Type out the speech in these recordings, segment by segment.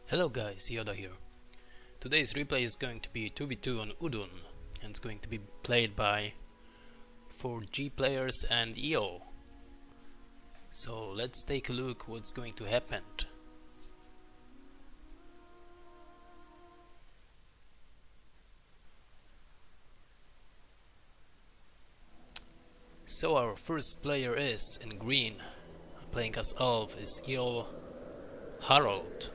Hello guys, Yoda here. Today's replay is going to be 2v2 on Udun, and it's going to be played by 4G players and EO. So let's take a look what's going to happen. So our first player is in green, playing as Elf, is EO Harold.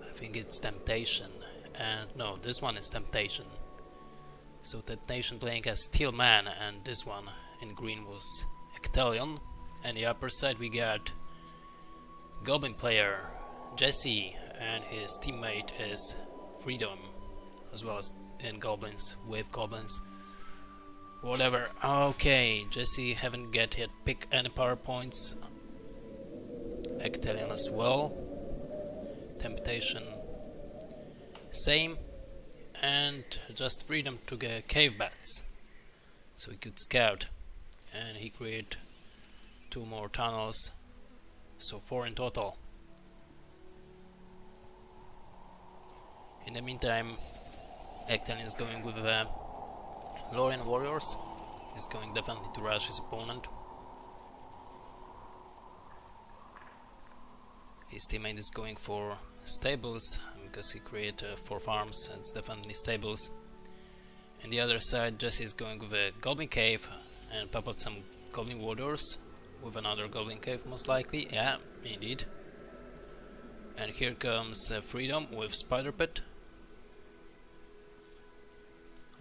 I think it's Tempttian, and no, this one is Tempttian. So Tempttian playing as Steel Man, and this one in green was Ecthelion. And the upper side we got Goblin player Jesse, and his teammate is FreeDooM, as well as in Goblins, with Goblins. Whatever. Okay, Jesse haven't get yet pick any power points. Ecthelion as well. Tempttian same, and just FreeDooM took a cave bats, so he could scout, and he created 2 more tunnels, so 4 in total. In the meantime, Ecthelion is going with Lorien warriors. He's going definitely to rush his opponent. His teammate is going for stables because he created 4 farms, and it's definitely stables. And the other side, Jesse is going with a goblin cave and pop out some goblin warriors with another goblin cave, most likely. Yeah, indeed. And here comes FreeDooM with spider pit.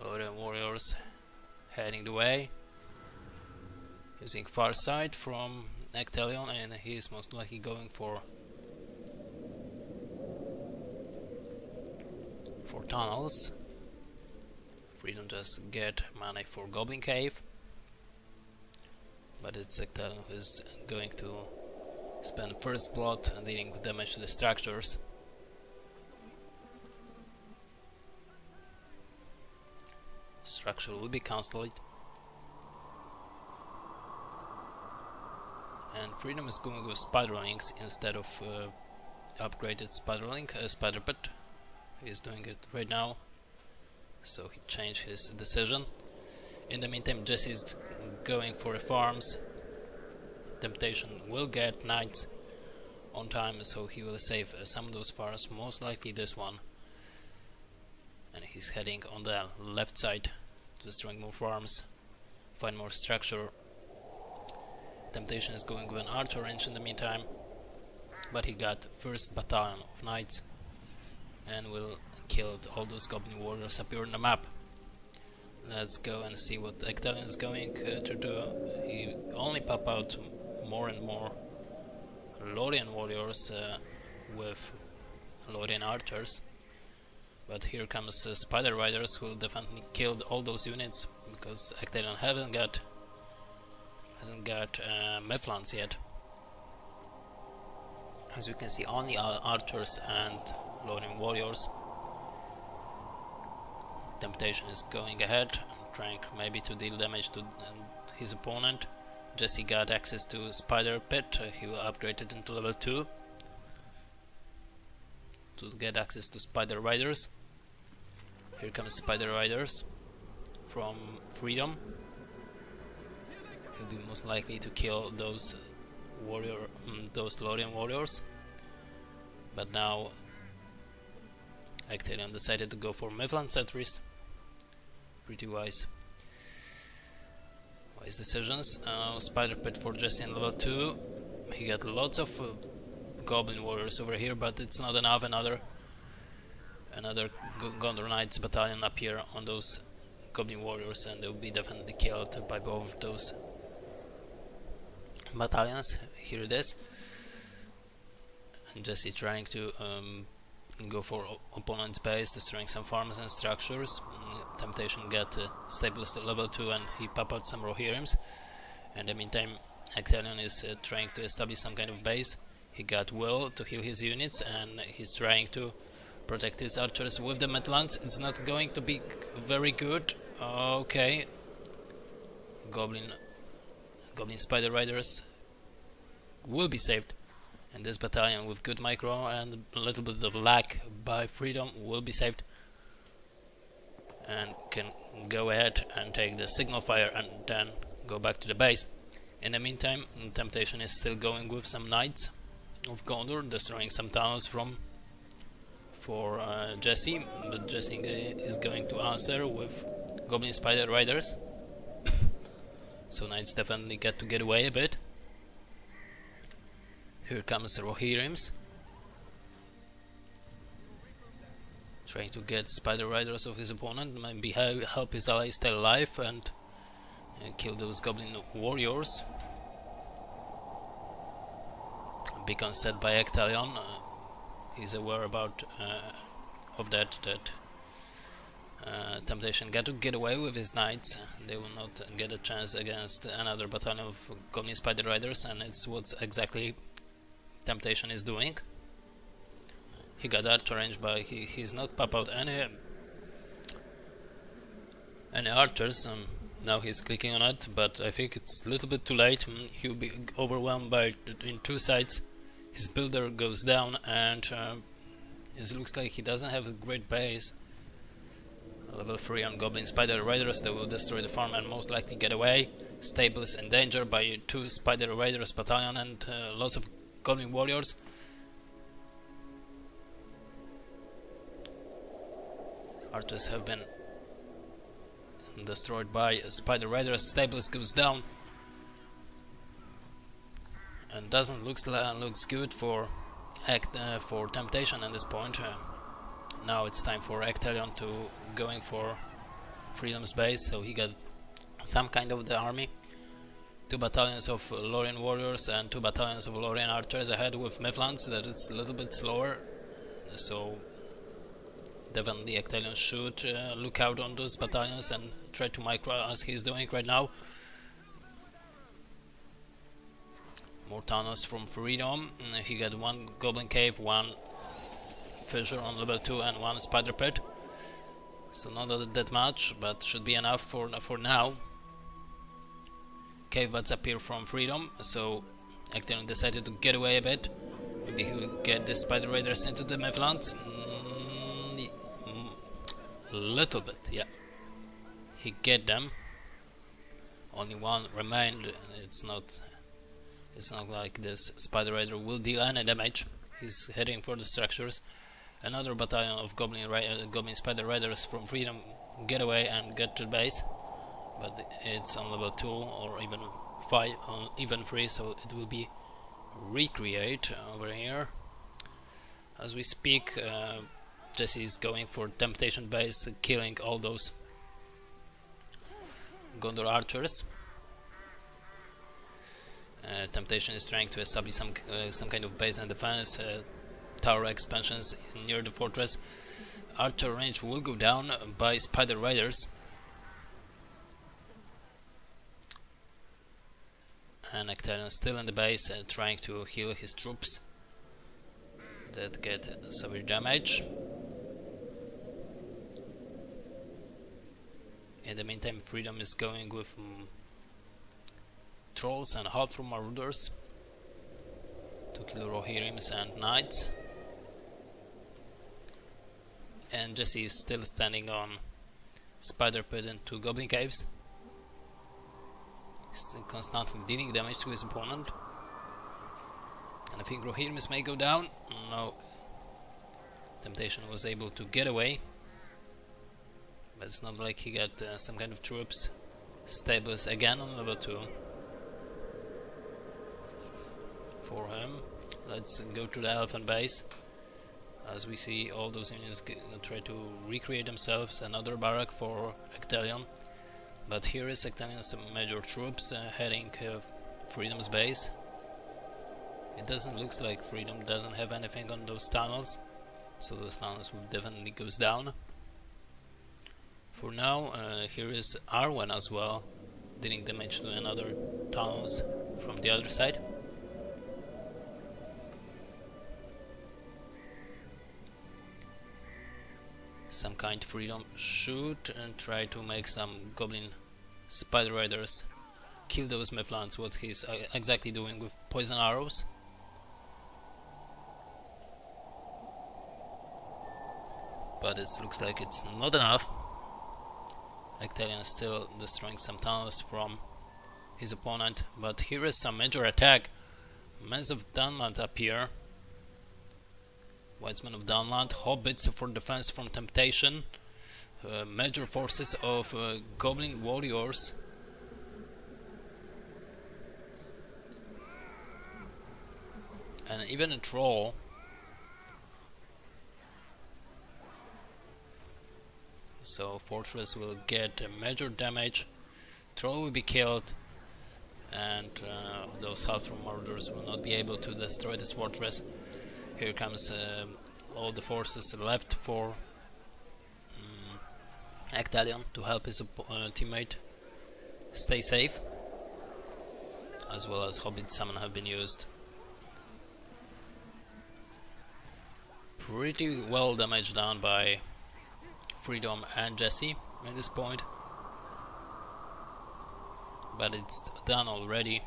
Lorien warriors heading the way, using far side from Ecthelion, and he is most likely going for tunnels. FreeDooM just get money for Goblin Cave, but it's Ecthelion who is going to spend first blood and dealing with damage to the structures. Structure will be cancelled, and FreeDooM is going with spiderlings instead of upgraded spider pit. He's doing it right now, so he changed his decision. In the meantime, Jesse's going for the farms. Tempttian will get knights on time, so he will save some of those farms, most likely this one. And he's heading on the left side, destroying more farms, find more structure. Tempttian is going with an archer range in the meantime, but he got first battalion of knights and will kill all those goblin warriors appear on the map. Let's go and see what Ecthelion is going to do. He only pop out more and more Lorien warriors with Lorien archers, but here comes spider riders who will definitely kill all those units, because Ecthelion hasn't got Mephlans yet. As you can see, only archers and Lorien warriors. Tempttian is going ahead, trying maybe to deal damage to his opponent. Jesse got access to spider pit. He will upgrade it into level 2 to get access to spider riders. Here comes spider riders from FreeDooM. He'll be most likely to kill those Lorien warriors, but now Ecthelion decided to go for Mephilan sentries. Pretty wise decisions. Spider pit for Jesse in level 2. He got lots of goblin warriors over here, but it's not enough. Another Gondor Knights battalion appear on those goblin warriors, and they'll be definitely killed by both of those battalions. Here it is, and Jesse trying to go for opponent's base, destroying some farms and structures. Tempttian got stables at level 2, and he pop out some Rohirrims. And in the meantime, Ecthelion is trying to establish some kind of base. He got Will to heal his units, and he's trying to protect his archers with the Metlans. It's not going to be very good. Okay, Goblin spider riders will be saved And this battalion with good micro and a little bit of lag by FreeDooM will be saved and can go ahead and take the signal fire and then go back to the base. In the meantime, Temptation is still going with some knights of Gondor, destroying some tunnels for Jesse, but Jesse is going to answer with Goblin Spider Riders. So knights definitely get away a bit. Here comes Rohirrim's, trying to get Spider Riders of his opponent, maybe help his ally stay alive and kill those Goblin warriors. Beacon set by Ecthelion. He's aware about of that Temptation got to get away with his knights. They will not get a chance against another battalion of Goblin Spider Riders, and it's what exactly Temptation is doing. He got archer range, but he's not pop out any archers. Now he's clicking on it, but I think it's a little bit too late. He'll be overwhelmed by in two sides. His builder goes down, and it looks like he doesn't have a great base. Level 3 on Goblin Spider Riders, they will destroy the farm and most likely get away. Stable is in danger by 2 Spider Riders battalion and lots of Goblin warriors. Archers have been destroyed by Spider Riders. Stables goes down, and doesn't looks good for Temptation at this point. Now it's time for Ecthelion to going for FreeDooM's base, so he got some kind of the army. 2 battalions of Lorien warriors and 2 battalions of Lorien archers ahead with Mifflins. That it's a little bit slower, so definitely Ecthelion should look out on those battalions and try to micro as he's doing right now. More tunnels from FreeDooM. He got 1 Goblin Cave, 1 Fissure on level 2 and 1 Spider Pit. So not that much, but should be enough for now. Cave bats appear from FreeDooM, so Ecthelion decided to get away a bit. Maybe he will get the Spider Raiders into the Mifflins. A little bit, yeah. He get them. Only 1 remained. It's not like this Spider Raider will deal any damage. He's heading for the structures. Another battalion of Goblin Spider Riders from FreeDooM get away and get to the base, but it's on level 2 or even 5, even 3, so it will be recreate over here. As we speak, Jesse is going for Temptation base, killing all those Gondor archers. Temptation is trying to establish some kind of base and defense. Tower expansions near the fortress. Archer range will go down by Spider Raiders, and Ecthelion still in the base, trying to heal his troops that get severe damage. In the meantime, FreeDooM is going with trolls and half marauders to kill Rohirrims and knights. And Jesse is still standing on Spider Pit and 2 Goblin Caves. He's still constantly dealing damage to his opponent. And I think Rohirrims may go down. No. Temptation was able to get away. But it's not like he got some kind of troops. Stables again on level 2. For him. Let's go to the Elven base. As we see, all those units try to recreate themselves. Another barrack for Ecthelion, but here is Ecthelion's major troops heading FreeDooM's base. It doesn't look like FreeDooM doesn't have anything on those tunnels, so those tunnels will definitely goes down. For now, here is Arwen as well, dealing damage to another tunnels from the other side. Some kind FreeDooM should and try to make some Goblin Spider Raiders kill those Mifflins, what he's exactly doing with poison arrows. but it looks like it's not enough. Ecthelion is still destroying some tunnels from his opponent, but here is some major attack. Men of Dunland appear. Whitesmen of Dunland, hobbits for defense from temptation, major forces of goblin warriors. And even a troll. So fortress will get major damage, troll will be killed, and those half-true marauders will not be able to destroy this fortress. Here comes all the forces left for Ecthelion to help his teammate stay safe, as well as hobbit summon have been used. Pretty well damage done by FreeDooM and Jesse at this point, but it's done already.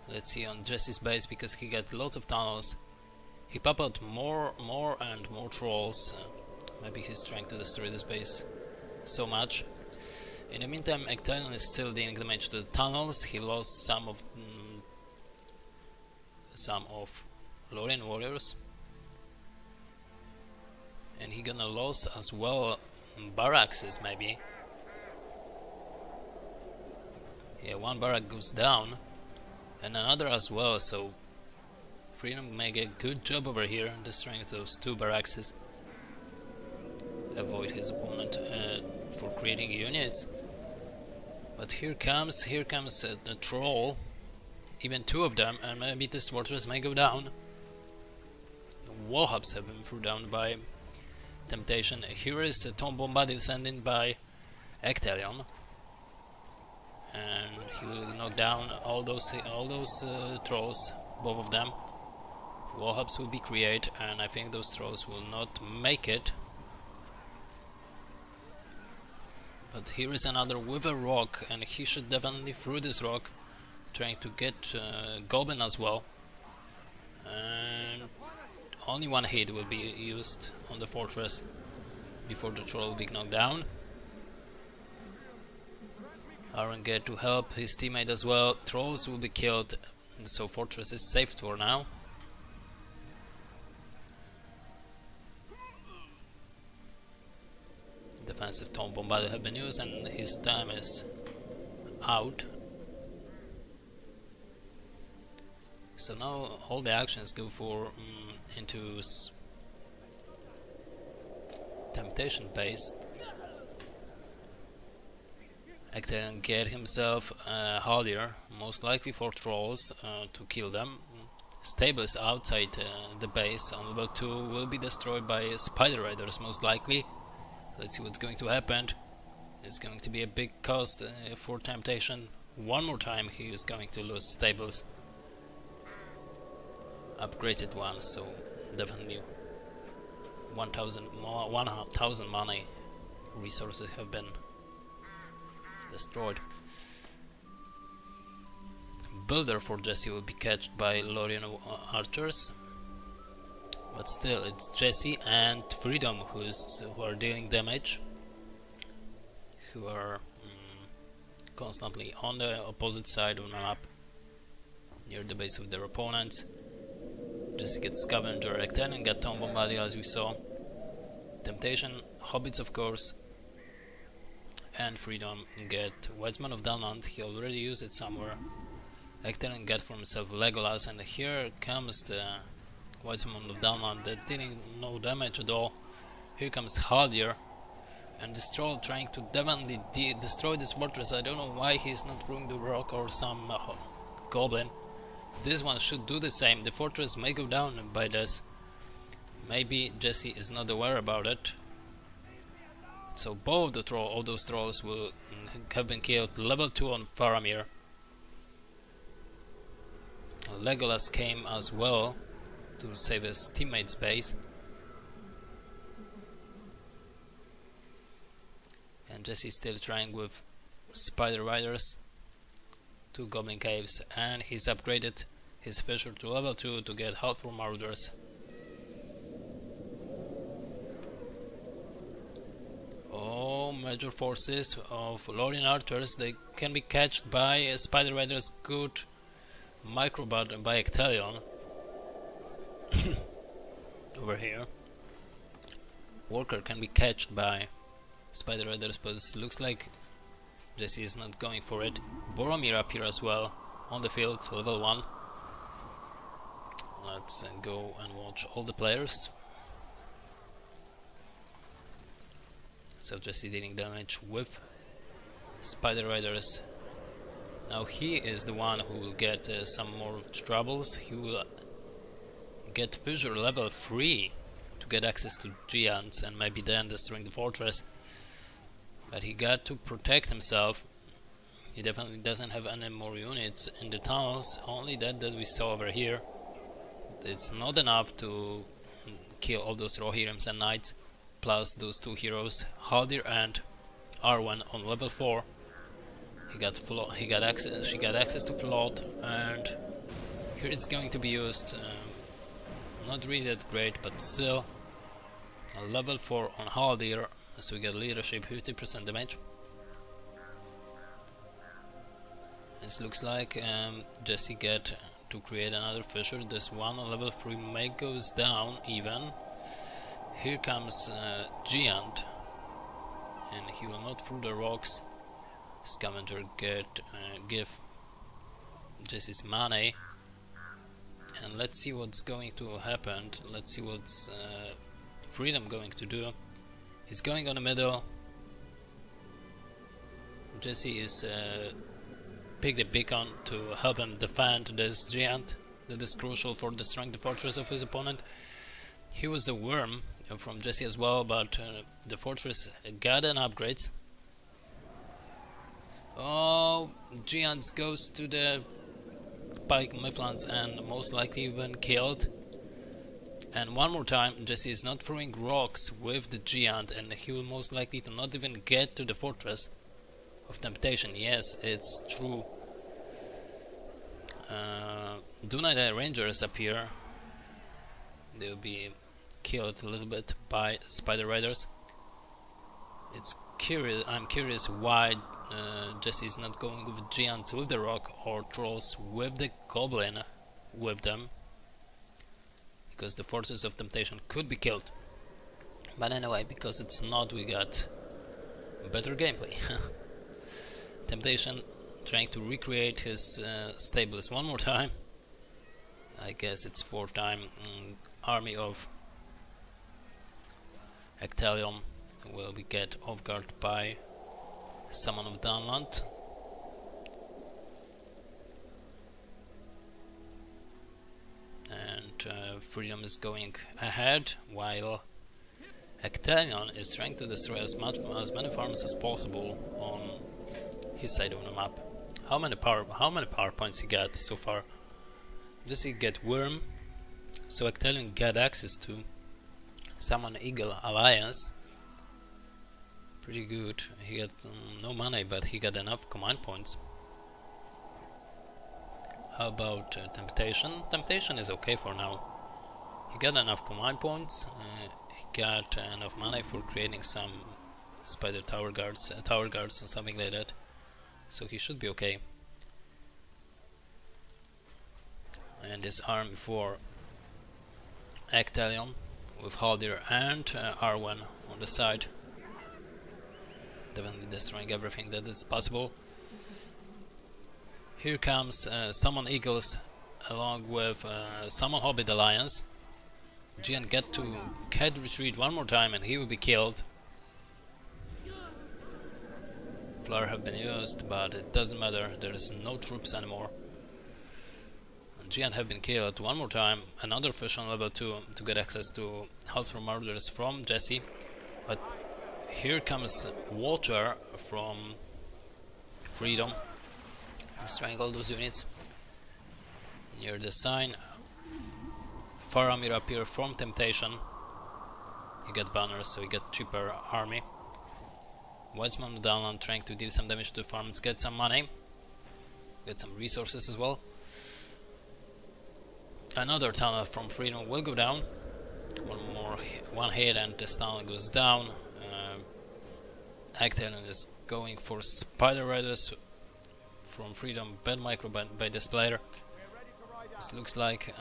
Let's see on Jesse's base, because he got lots of tunnels. He popped out more and more trolls. Maybe he's trying to destroy this base so much. In the meantime, Ecthelion is still dealing damage to the tunnels. He lost some of Lorien warriors, and he gonna lose as well barracks maybe. Yeah, one barrack goes down and another as well, so FreeDooM make a good job over here destroying those two barracks. Avoid his opponent for creating units. But here comes a troll, even two of them, and maybe this fortress may go down. Wall hubs have been thrown down by temptation. Here is a Tomb Bombarded sent in by Ecthelion, and he will knock down all those trolls, both of them. Wall hubs will be created, and I think those trolls will not make it. But here is another with a rock, and he should definitely throw this rock, trying to get Goblin as well. And only one hit will be used on the fortress before the troll will be knocked down. Aaron get to help his teammate as well. Trolls will be killed, so fortress is safe for now. Defensive Tomb Bombarded have been used, and his time is out. So now all the actions go for into temptation based. Ecthelion get himself Hardier, most likely for trolls to kill them. Stables outside the base on level 2 will be destroyed by spider riders most likely. Let's see what's going to happen. It's going to be a big cost for temptation. One more time he is going to lose stables. Upgraded one, so definitely 1,000 money resources have been destroyed. Builder for Jesse will be catched by Lorien archers, but still it's Jesse and FreeDooM who are dealing damage, who are constantly on the opposite side of the map near the base of their opponents. Jesse gets Scavenger, Ecthelion got Tomb Bombarded as we saw. Temptation, Hobbits of course, and FreeDooM get Whitesman of Dunland. He already used it somewhere. Ecthelion got for himself Legolas, and here comes the Whitesman of Dunland that didn't no damage at all. Here comes Hardier, and this troll trying to definitely destroy this fortress. I don't know why he's not throwing the rock or some goblin. This one should do the same. The fortress may go down by this. Maybe Jesse is not aware about it. So both all those trolls will have been killed. Level 2 on Faramir. Legolas came as well to save his teammate's base. And Jesse still trying with spider riders. 2 goblin caves, and he's upgraded his fisher to level 2 to get help from marauders. Oh, major forces of Lorien archers, they can be catched by Spider Rider's good microbot by Ecthelion. Over here. Walker can be catched by Spider Riders, but it looks like Jesse is not going for it. Boromir up here as well, on the field, level 1. Let's go and watch all the players. So Jesse dealing damage with Spider Riders. Now he is the one who will get some more troubles. He will get Fissure level 3 to get access to giants and maybe then destroying the fortress. But he got to protect himself. He definitely doesn't have any more units in the tunnels, only that we saw over here. It's not enough to kill all those Rohirrims and Knights, plus those two heroes, Haldir and Arwen on level 4. She got access to float, and here it's going to be used. Not really that great, but still a level 4 on Haldir, so we get leadership, 50% damage. It looks like Jesse get to create another fissure. This one on level 3 may goes down even. Here comes Giant, and he will not through the rocks. Scavenger give Jesse's money, and let's see what's going to happen. Let's see what's FreeDooM going to do. He's going on the middle. Jesse is picked a beacon to help him defend this giant that is crucial for destroying the fortress of his opponent. He was the worm from Jesse as well, but the fortress got an upgrades. Oh, giants goes to the Pike Mifflins and most likely even killed. And one more time, Jesse is not throwing rocks with the giant, and he will most likely to not even get to the fortress of temptation. Yes, it's true. Dunai Rangers appear. They will be killed a little bit by Spider Riders. I'm curious why Jesse is not going with giants with the rock or trolls with the goblin with them, because the forces of temptation could be killed. But anyway, because it's not, we got better gameplay. Temptation trying to recreate his stables one more time. I guess it's 4th time. Army of Ecthelion will be get off guard by Summon of Dunland. And FreeDooM is going ahead while Ecthelion is trying to destroy as many farms as possible on his side of the map. How many power points he got so far? Just he get Worm, so Ecthelion got access to Summon Eagle Alliance. Pretty good. He got no money, but he got enough command points. How about Temptation? Temptation is okay for now. He got enough command points. He got enough money for creating some spider tower guards and something like that. So he should be okay. And this army for Ecthelion with Haldir and Arwen on the side, definitely destroying everything that is possible. Here comes Summon Eagles along with Summon Hobbit Alliance. Gian get to retreat one more time and he will be killed. Flower have been used, but it doesn't matter, there is no troops anymore. Gian have been killed one more time. Another fish on level 2 to get access to help from murders from Jesse. But here comes Water from FreeDooM, destroying all those units. Near the sign, Faramir appear from Temptation. He got banners, so he got cheaper army. Weizman Downland trying to deal some damage to the farms, get some money, get some resources as well. Another tunnel from FreeDooM will go down. One hit and this tunnel goes down. Ecthelion is going for Spider Riders from FreeDooM, bad micro by this player. This looks like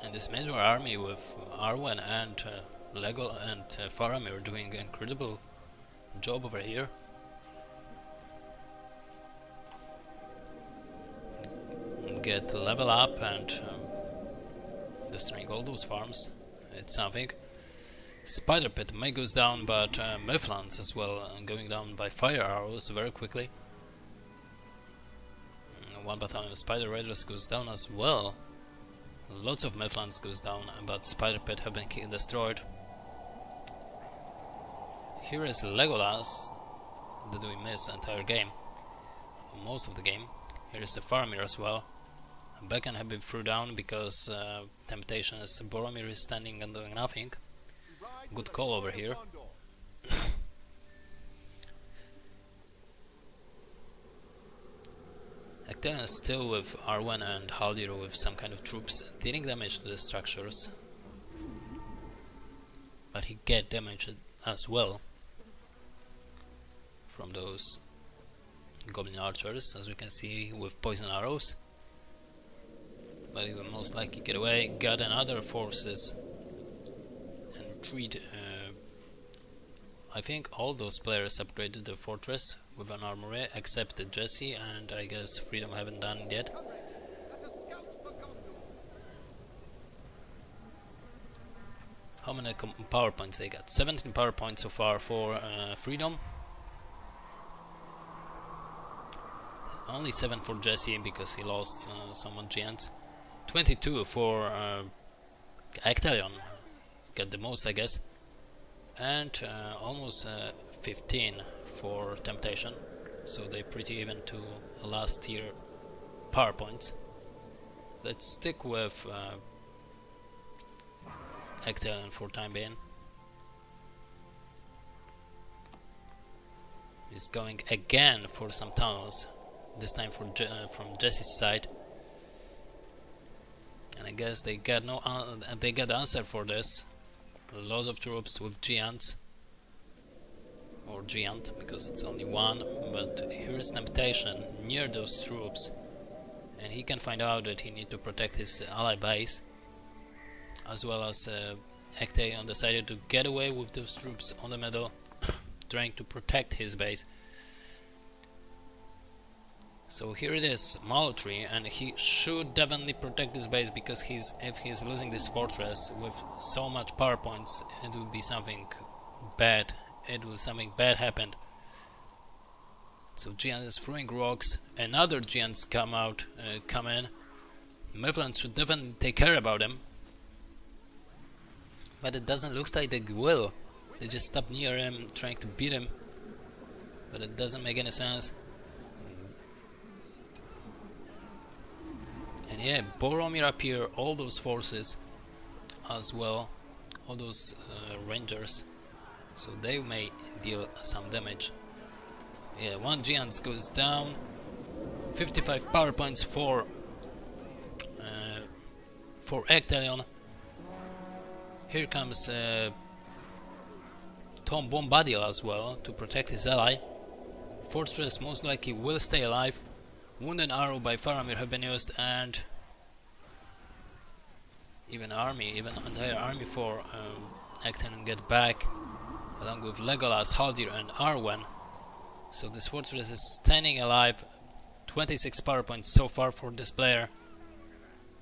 and this major army with Arwen and Lego and Faramir doing an incredible job over here. Get level up and destroying all those farms. It's something. Spider Pit may goes down, but Mifflins as well going down by fire arrows very quickly. One battalion of Spider Raiders goes down as well. Lots of Mifflins goes down, but Spider Pit have been destroyed. Here is Legolas that we miss the entire game, most of the game. Here is the Faramir as well. Beacon have been thrown down because tempttian is Boromir is standing and doing nothing. Good call over here. Ecthelion is still with Arwen and Haldir with some kind of troops dealing damage to the structures, but he get damaged as well from those goblin archers, as we can see, with poison arrows. But he will most likely get away. Got another forces and treat. I think all those players upgraded the fortress with an armory except Jesse, and I guess FreeDooM haven't done it yet. How many power points they got? 17 power points so far for FreeDooM. Only 7 for Jesse because he lost someone giants. 22 for Ecthelion, got the most I guess, and almost 15 for tempttian, so they're pretty even to last tier power points. Let's stick with Ecthelion for time being. He's going again for some tunnels, this time from Jesse's side. And I guess they got no they got the answer for this. Lots of troops with giants, or giant because it's only one. But here's tempttian near those troops, and he can find out that he need to protect his ally base, as well as Ecthelion decided to get away with those troops on the middle, trying to protect his base. So here it is, Malotry, and he should definitely protect this base, because if he's losing this fortress with so much power points, it will be something bad. Something bad happen. So Giant is throwing rocks. Another giants come in. Mifflins should definitely take care about them, but it doesn't look like they will. They just stop near him, trying to beat him, but it doesn't make any sense. And yeah, Boromir appear, all those forces as well, all those rangers, so they may deal some damage. Yeah, one giant goes down. 55 power points for Ecthelion. Here comes Tom Bombadil as well to protect his ally. Fortress most likely will stay alive. Wounded arrow by Faramir have been used, and even entire army for Ecthelion get back, along with Legolas, Haldir and Arwen. So this fortress is standing alive. 26 power points so far for this player,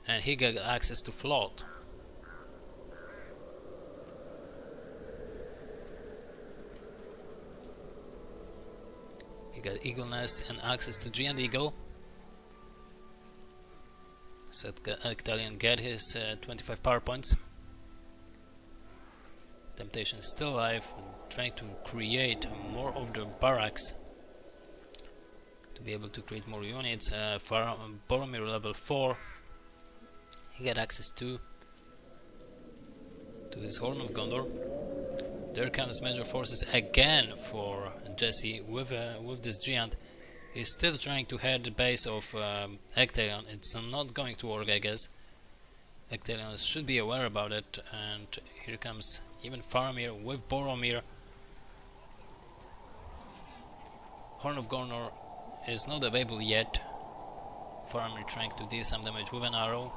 and he got access to float. He got Eagle Nest and access to Giant Eagle. So Ecthelion get his 25 power points. Tempttian is still alive, trying to create more of the barracks to be able to create more units. Boromir level 4. He got access to his Horn of Gondor. There comes major forces again for Jesse with this giant. He's still trying to head the base of Ecthelion. It's not going to work, I guess. Ecthelion should be aware about it, and here comes even Faramir with Boromir. Horn of Gornor is not available yet. Faramir trying to deal some damage with an arrow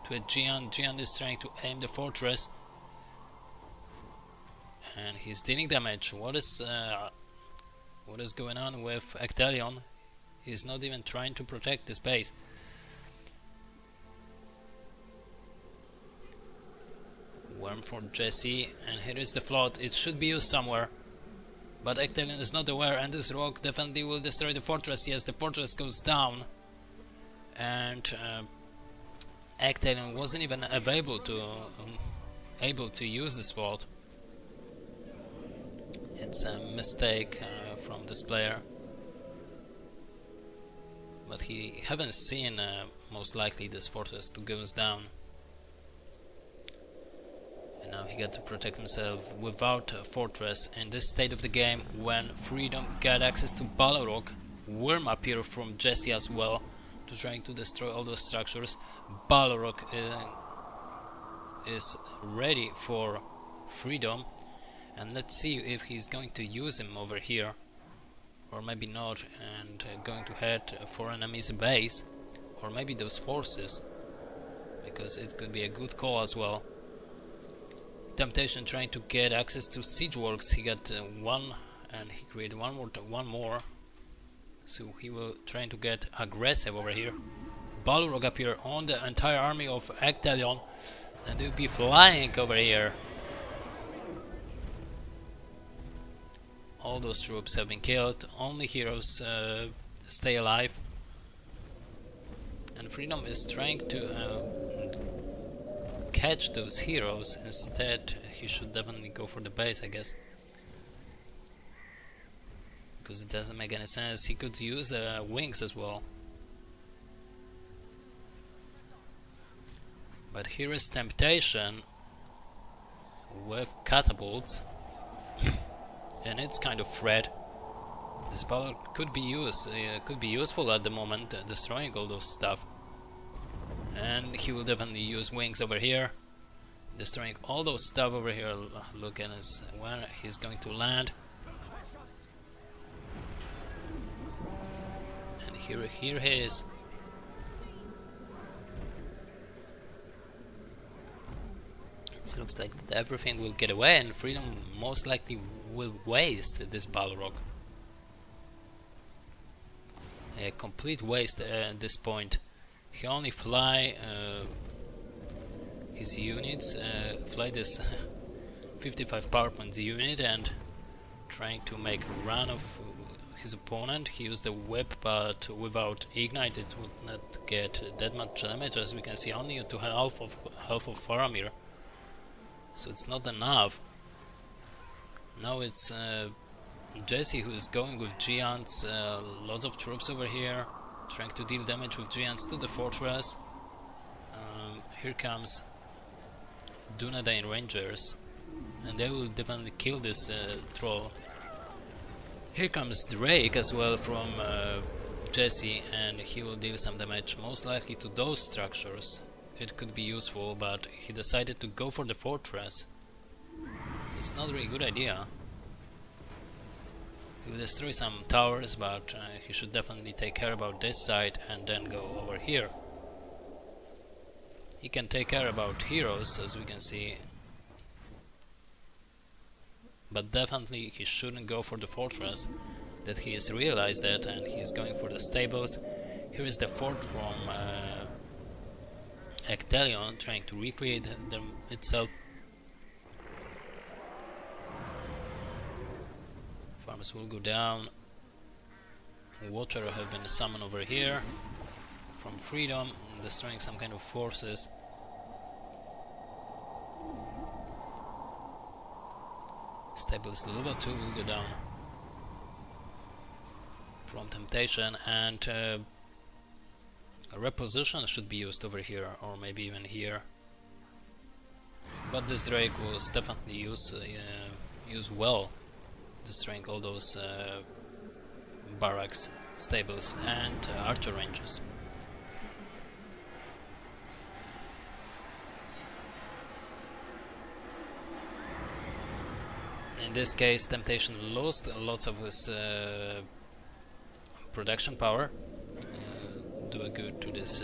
to a Gian. Gian is trying to aim the fortress, and he's dealing damage. What is going on with Ecthelion? He's not even trying to protect this base. Worm for Jesse, and here is the flood. It should be used somewhere, but Ecthelion is not aware, and this rock definitely will destroy the fortress. Yes, the fortress goes down, and Ecthelion wasn't even able to use this flood. It's a mistake from this player, but he haven't seen most likely this fortress to goes down. And now he got to protect himself without a fortress. In this state of the game, when FreeDooM got access to Balrog, Worm appeared from Jesse as well to trying to destroy all those structures. Balrog is ready for FreeDooM, and let's see if he's going to use him over here, or maybe not, and going to head for an enemy's base, or maybe those forces, because it could be a good call as well. Tempttian trying to get access to siege works. He got one, and he created one more. So he will try to get aggressive over here. Balrog appear on the entire army of Ecthelion, and they'll be flying over here. All those troops have been killed. Only heroes stay alive. And FreeDooM is trying to catch those heroes. Instead, he should definitely go for the base, I guess, because it doesn't make any sense. He could use wings as well. But here is tempttian with catapults, and it's kind of threat. This power could be useful at the moment, destroying all those stuff. And he will definitely use wings over here, destroying all those stuff over here. Look at where he's going to land. And here he is. It looks like that everything will get away, and FreeDooM most likely will waste this Balrog. A complete waste at this point. He only fly his units, fly this 55 power points unit, and trying to make a run of his opponent. He used the whip, but without ignite it would not get that much damage, as we can see, only to half of Faramir. So it's not enough. Now it's Jesse who is going with giants, lots of troops over here, trying to deal damage with giants to the fortress. Here comes Dunedain Rangers, and they will definitely kill this troll. Here comes Drake as well from Jesse, and he will deal some damage, most likely to those structures. It could be useful, but he decided to go for the fortress. It's not really a good idea. He will destroy some towers, but he should definitely take care about this side and then go over here. He can take care about heroes, as we can see, but definitely he shouldn't go for the fortress. That he has realized that, and he is going for the stables. Here is the fort from Ecthelion, trying to recreate them itself. Farms will go down. Water have been summoned over here from FreeDooM, destroying some kind of forces. Stables level 2 will go down from tempttian, and a reposition should be used over here, or maybe even here. But this Drake will definitely use well, destroying all those barracks, stables, and archer ranges. In this case, Temptation lost lots of his production power, doing good to this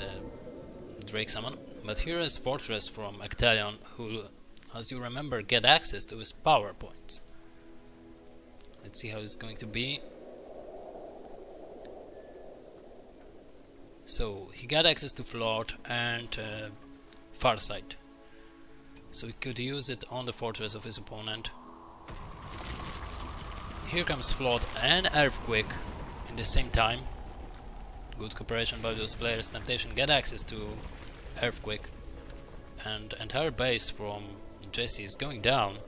Drake summon. But here is Fortress from Ecthelion, who, as you remember, get access to his power points. Let's see how it's going to be. So he got access to Float and Farsight, so he could use it on the fortress of his opponent. Here comes Float and Earthquake in the same time. Good cooperation by those players. Temptation get access to Earthquake, and entire base from Jesse is going down.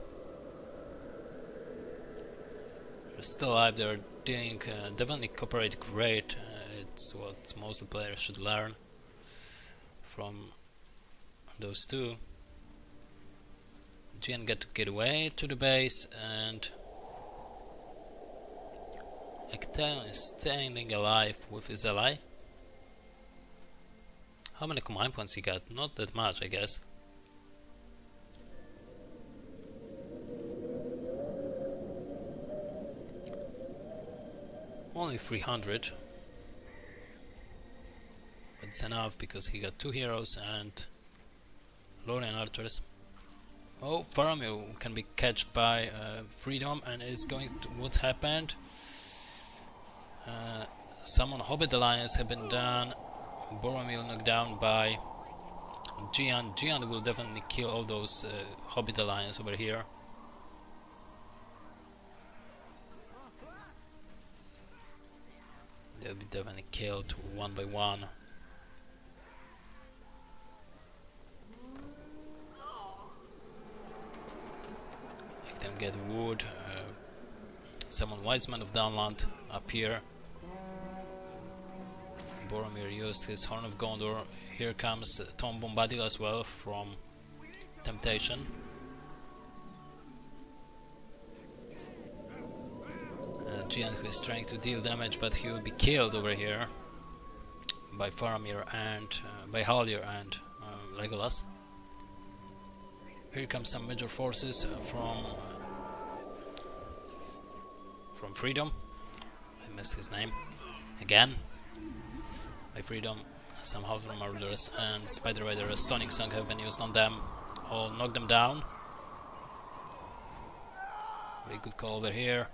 They're still alive. They're doing definitely cooperate great. It's what most players should learn from those two. Gian get to get away to the base, and Ecthelion is standing alive with his ally. How many command points he got? Not that much, I guess. Only 300. But it's enough because he got 2 heroes and Lorien archers. Oh, Faramir can be catched by FreeDooM, and is going to... What happened? Summon Hobbit Alliance have been done. Boromir knocked down by Gian. Gian will definitely kill all those Hobbit Alliance over here. They'll be definitely killed one by one. I can get wood. Summon Wiseman of Downland up here. Boromir used his Horn of Gondor. Here comes Tom Bombadil as well from Temptation. Gian, who is trying to deal damage, but he will be killed over here by Faramir and by Haldir and Legolas. Here comes some major forces from FreeDooM. I missed his name again. By FreeDooM, some Haldir Marauders and Spider Rider Sonic Song have been used on them. All knock them down. Very good call over here.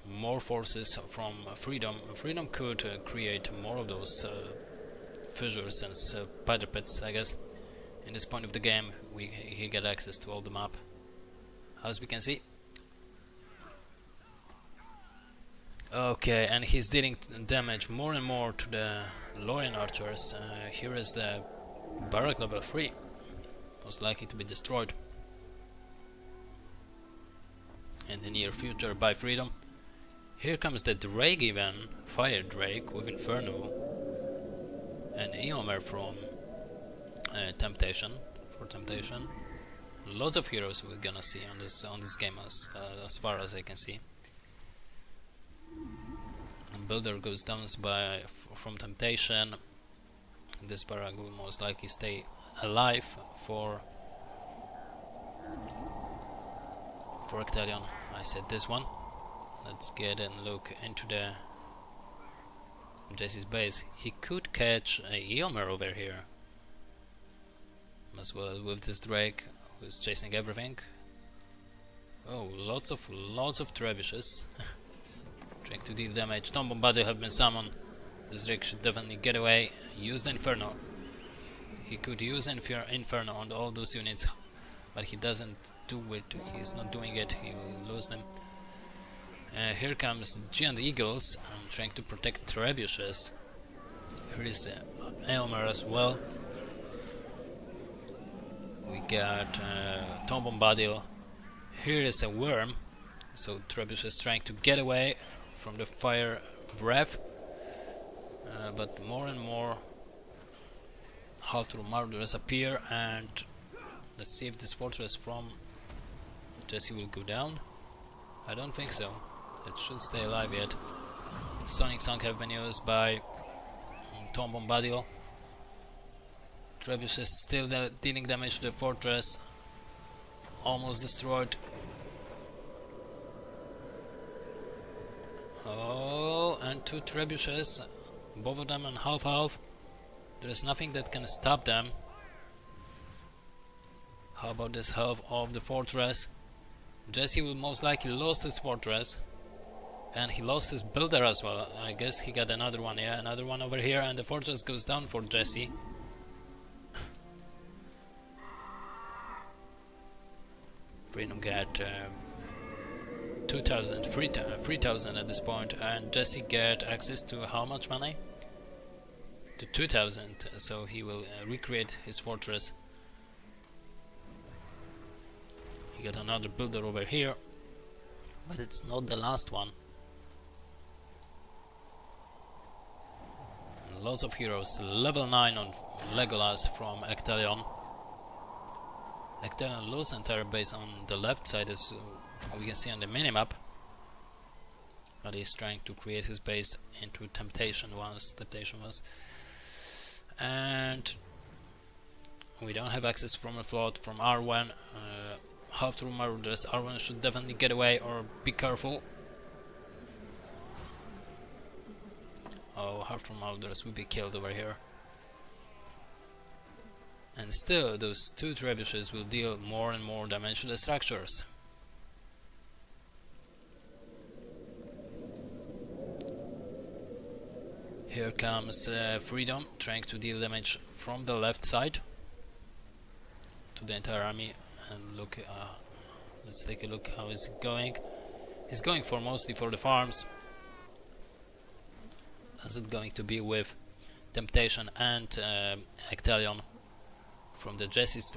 More forces from FreeDooM. FreeDooM could create more of those fissures and spider pits, I guess. In this point of the game, he get access to all the map, as we can see. Okay, and he's dealing damage more and more to the Lorien archers. Here is the barrack level 3, most likely to be destroyed in the near future by FreeDooM. Here comes the Drake even, Fire Drake with Inferno, and Eomer from Temptation. Lots of heroes we're gonna see on this game as far as I can see. And Builder goes down from Temptation. This barrack will most likely stay alive for Ecthelion. I said this one. Let's get and look into the Jesse's base. He could catch a Eomer over here, as well as with this Drake who's chasing everything. Oh, lots of trebuchets trying to deal damage. Tom Bombadil have been summoned. This Drake should definitely get away. Use the Inferno. He could use Inferno on all those units, but he doesn't do it. He's not doing it. He will lose them. Here comes Giant Eagles. I'm trying to protect trebuchets. Here is Eomer as well. We got Tom Bombadil. Here is a worm. So Trebuchet is trying to get away from the fire breath. But more and more Haldir Marauders appear, and let's see if this fortress from Jesse will go down. I don't think so. It should stay alive yet. Sonic Song have been used by Tom Bombadil. Trebuchet still dealing damage to the fortress. Almost destroyed. Oh, and 2 trebuchets, both of them on half-half. There is nothing that can stop them. How about this half of the fortress? Jesse will most likely lost his fortress. And he lost his builder as well. I guess he got another one, yeah, another one over here, and the fortress goes down for Jesse. FreeDooM get 3,000 at this point, and Jesse get access to how much money? To 2,000, so he will recreate his fortress. He got another builder over here, but it's not the last one. Lots of heroes. Level 9 on Legolas from Ecthelion. Ecthelion lost entire base on the left side, as we can see on the minimap. But he's trying to create his base into tempttaion was. And we don't have access from a float from Arwen. Half through Marauders. Arwen should definitely get away or be careful. Oh, half from Marauders will be killed over here. And still, those 2 trebuchets will deal more and more damage to the structures. Here comes FreeDooM, trying to deal damage from the left side to the entire army. And look, let's take a look how is it going. He's going for mostly for the farms. As it going to be with tempttaion and Ecthelion from the Jesse's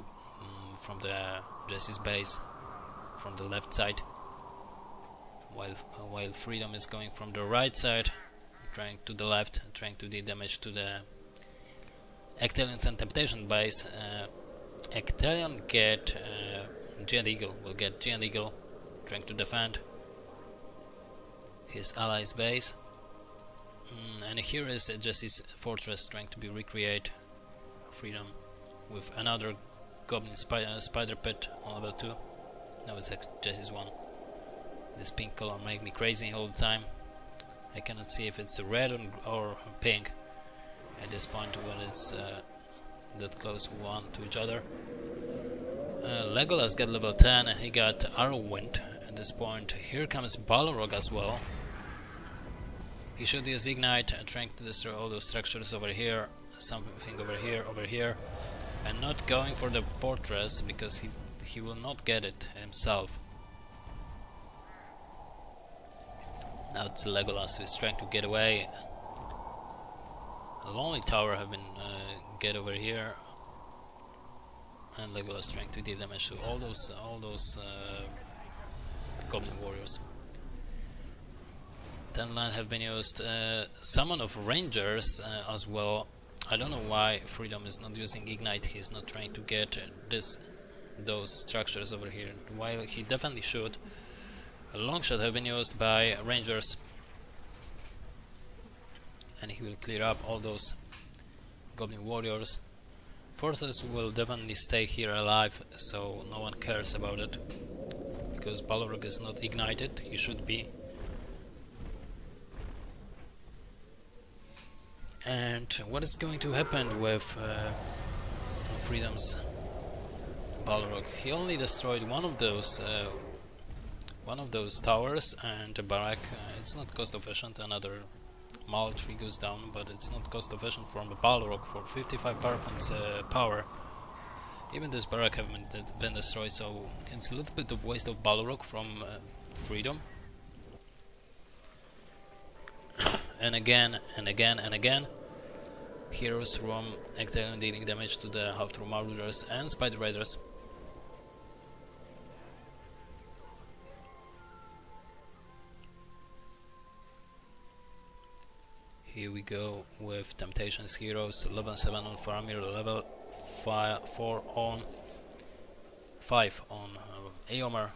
base from the left side, while FreeDooM is going from the right side, trying to the left, trying to deal damage to the Ecthelion and tempttaion base. Ecthelion get Giant Eagle, will get Giant Eagle, trying to defend his allies' base. And here is Jesse's fortress trying to be recreate. FreeDooM with another Goblin spider pit on level 2. Now it's Jesse's one. This pink color make me crazy all the time. I cannot see if it's red or pink at this point when it's that close one to each other. Legolas got level 10, he got Arrowwind at this point. Here comes Balrog as well. He should use Ignite, trying to destroy all those structures over here, something over here, and not going for the fortress because he will not get it himself. Now it's Legolas who is trying to get away. A lonely tower have been get over here, and Legolas trying to deal damage to all those Goblin warriors. 10 land have been used. Summon of Rangers as well. I don't know why FreeDooM is not using Ignite. He's not trying to get those structures over here, while he definitely should. A long shot have been used by Rangers, and he will clear up all those Goblin warriors. Forces will definitely stay here alive, so no one cares about it, because Balrog is not ignited. He should be. And what is going to happen with FreeDooM's Balrog? He only destroyed one of those towers and a barrack. It's not cost efficient. Another Mall tree goes down, but it's not cost efficient from a Balrog for 55 power points power. Even this barrack have been destroyed, so it's a little bit of waste of Balrog from FreeDooM. And again, and again, and again, heroes from Ecthelion dealing damage to the half-true Marauders and Spider Raiders. Here we go with Temptation's heroes, level 7 on Faramir, level 5 on Eomer.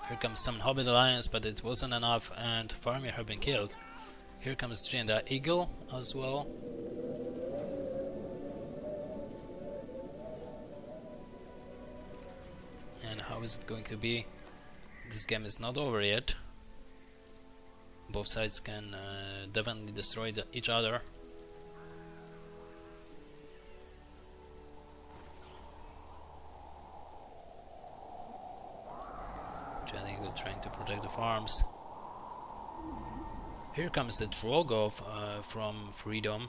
Here comes some Hobbit Alliance, but it wasn't enough, and Faramir have been killed. Here comes Giant Eagle as well. how is it going to be? This game is not over yet. Both sides can definitely destroy each other. Giant Eagle trying to protect the farms. Here comes the Drogov from FreeDooM,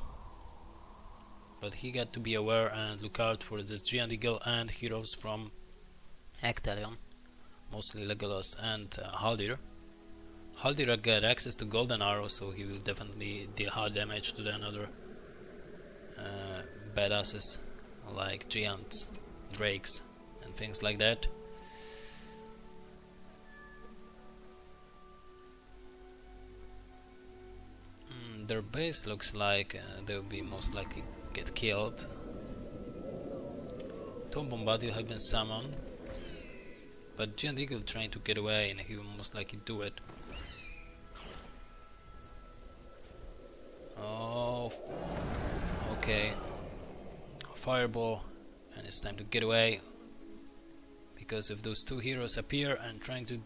but he got to be aware and look out for this Giant Eagle and heroes from Ecthelion, mostly Legolas and Haldir. Haldir got access to Golden Arrow, so he will definitely deal hard damage to the another badasses like giants, drakes and things like that. Their base looks like they'll be most likely get killed. Tom Bombadil have been summoned, but Giant Eagle trying to get away and he will most likely do it. Oh, okay. Fireball, and it's time to get away, because if those two heroes appear and trying to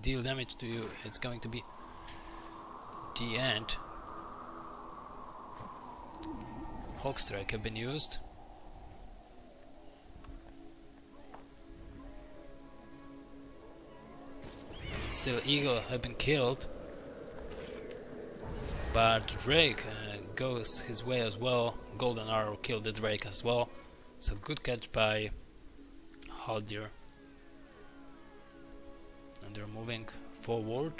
deal damage to you, it's going to be the end. Hawk Strike have been used. Still Eagle have been killed, but Drake goes his way as well. Golden Arrow killed the Drake as well, so good catch by Haldir. And they're moving forward.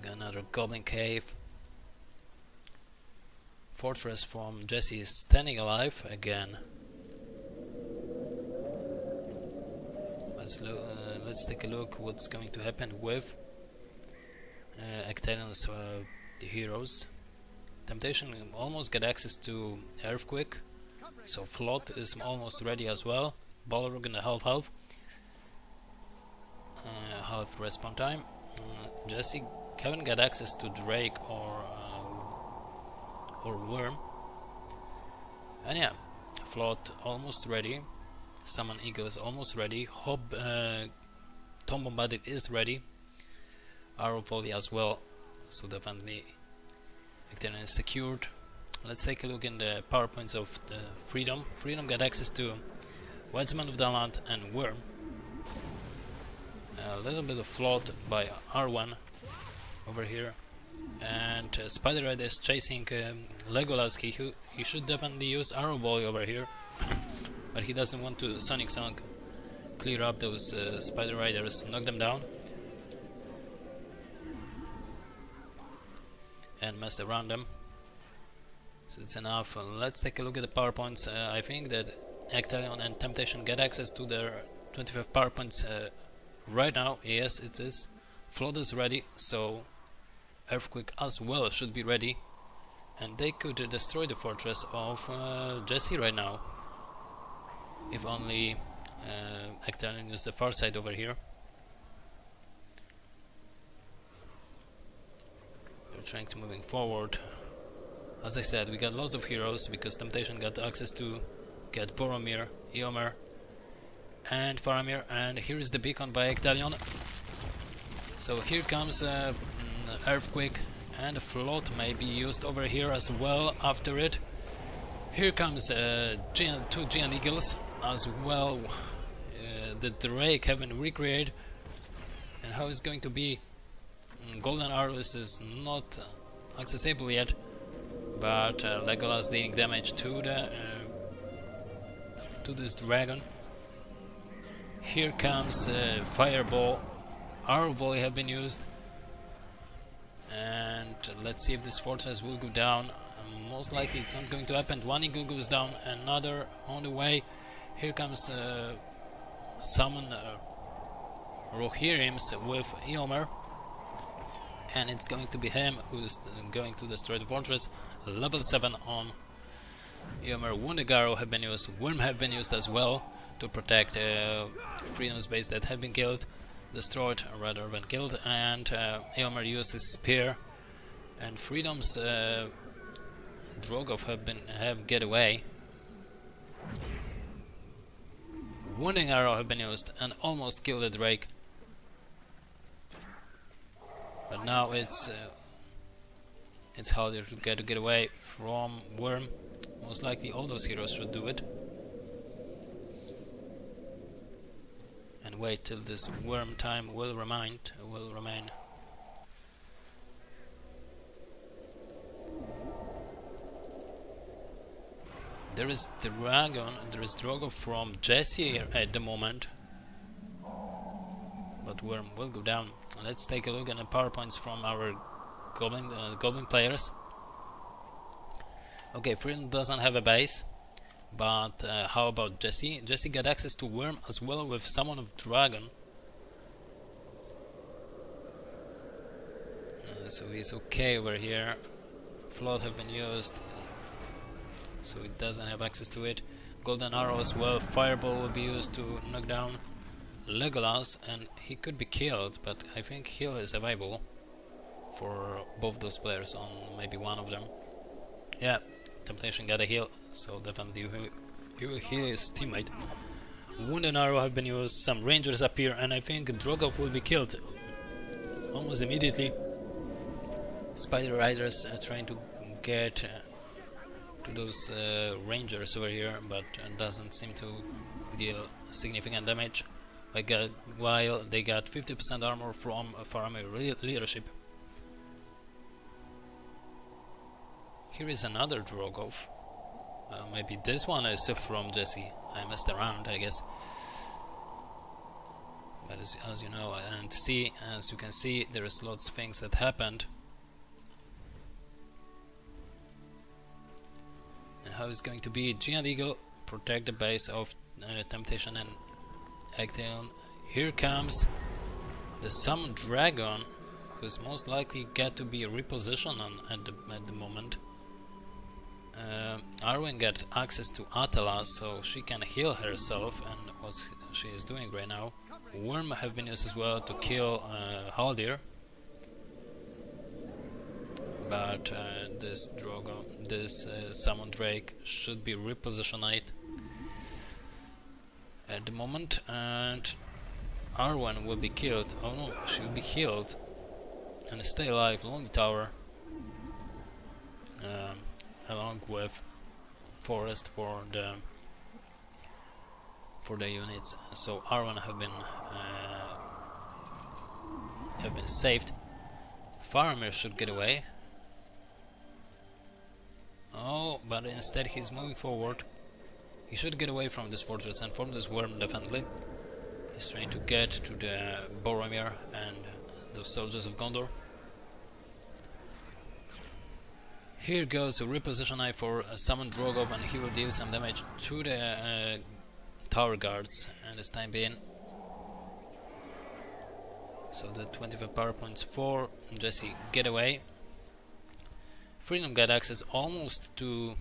Another Goblin Cave. Fortress from Jesse is standing alive again. Let's take a look what's going to happen with Ecthelion's heroes. Tempttian almost get access to Earthquake, so Float is almost ready as well. Balrog in the half respawn time. Jesse haven't got access to Drake or Worm, and yeah, Float almost ready. Summon Eagle is almost ready. Tom Bombadil is ready. Arrow Volley as well, so definitely Ecthelion is secured. Let's take a look in the PowerPoints of the FreeDooM. FreeDooM got access to Wedsman of the Land and Worm. A little bit of Float by R1 over here, and Spider Red is chasing Legolas. He should definitely use Arrow Volley over here, but he doesn't want to Sonic Song, clear up those Spider Riders, knock them down, and mess around them. So it's enough. Let's take a look at the PowerPoints. I think that Ecthelion and tempttian get access to their 25 PowerPoints right now. Yes, it is. Flood is ready, so Earthquake as well should be ready, and they could destroy the fortress of Jesse right now, if only Ecthelion used the far side over here. They're trying to moving forward. As I said, we got lots of heroes because tempttian got access to get Boromir, Eomer and Faramir, and here is the beacon by Ecthelion. So here comes Earthquake, and a Float may be used over here as well after it. Here comes two Giant Eagles as well. The Drake have been recreated, and how it's going to be? Golden Arrows is not accessible yet, but Legolas dealing damage to the to this dragon. Here comes Fireball. Arrow Volley have been used, and let's see if this fortress will go down. Most likely it's not going to happen. One eagle goes down, another on the way. Here comes summon Rohirrim's with Eomer, and it's going to be him who's going to destroy the fortress. Level 7 on Eomer. Wounded Arrow have been used, Worm have been used as well to protect FreeDooM's base that have been destroyed rather than killed, and Eomer used his spear, and FreeDooM's Drogov have get away. Wounding arrow have been used and almost killed the Drake. But now it's harder to get away from Worm. Most likely all those heroes should do it. And wait till this Worm time will remain. There is Drogo from Jesse here at the moment. But Worm will go down. Let's take a look at the power points from our Goblin players. Okay, FreeDooM doesn't have a base, but how about Jesse? Jesse got access to Worm as well with Summon of Dragon. So he's okay over here. Flood have been used, so he doesn't have access to it. Golden Arrow as well. Fireball will be used to knock down Legolas, and he could be killed, but I think heal is available for both those players on maybe one of them. Yeah, Temptation got a heal, so definitely he will heal his teammate. Wound and arrow have been used, some rangers appear, and I think Drogov will be killed almost immediately. Spider Riders are trying to get to those rangers over here, but doesn't seem to deal significant damage. While they got 50% armor from Faramir leadership. Here is another Drogov. Maybe this one is from Jesse. I messed around, I guess. But as you know, and as you can see, there is lots of things that happened. And how it's going to be? Giant Eagle protect the base of Tempttian and Ecthelion. Here comes the Summoned Dragon, who's most likely got to be repositioned at the moment. Arwen got access to Atala, so she can heal herself, and what she is doing right now. Worm have been used as well to kill Haldir, but this Summoned Drake should be repositioned at the moment, and Arwen will be killed. Oh no, she will be healed and stay alive. Lonely Tower, along with Forest for the units. So Arwen have been saved. Faramir should get away. Oh, but instead he's moving forward. He should get away from this fortress and from this worm, definitely. He's trying to get to the Boromir and the soldiers of Gondor. Here goes a reposition eye for Summon Drogov, and he will deal some damage to the tower guards and this time being. So the 25 power points for Jesse get away. FreeDooM got access almost to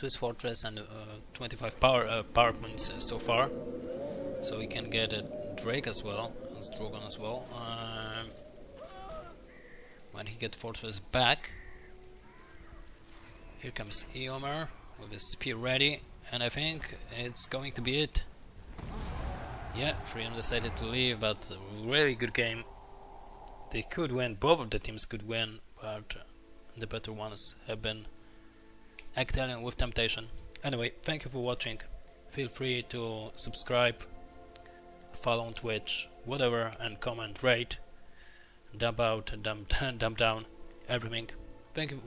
his fortress and 25 power points so far, so he can get a Drake as well as Drogon as well. When he gets fortress back, here comes Eomer with his spear ready, and I think it's going to be it. Yeah, FreeDooM decided to leave, but really good game. They could win, both of the teams could win, but the better ones have been Ecthelion with Tempttian. Anyway, thank you for watching. Feel free to subscribe, follow on Twitch, whatever, and comment, rate, dump out, dump down, everything. Thank you.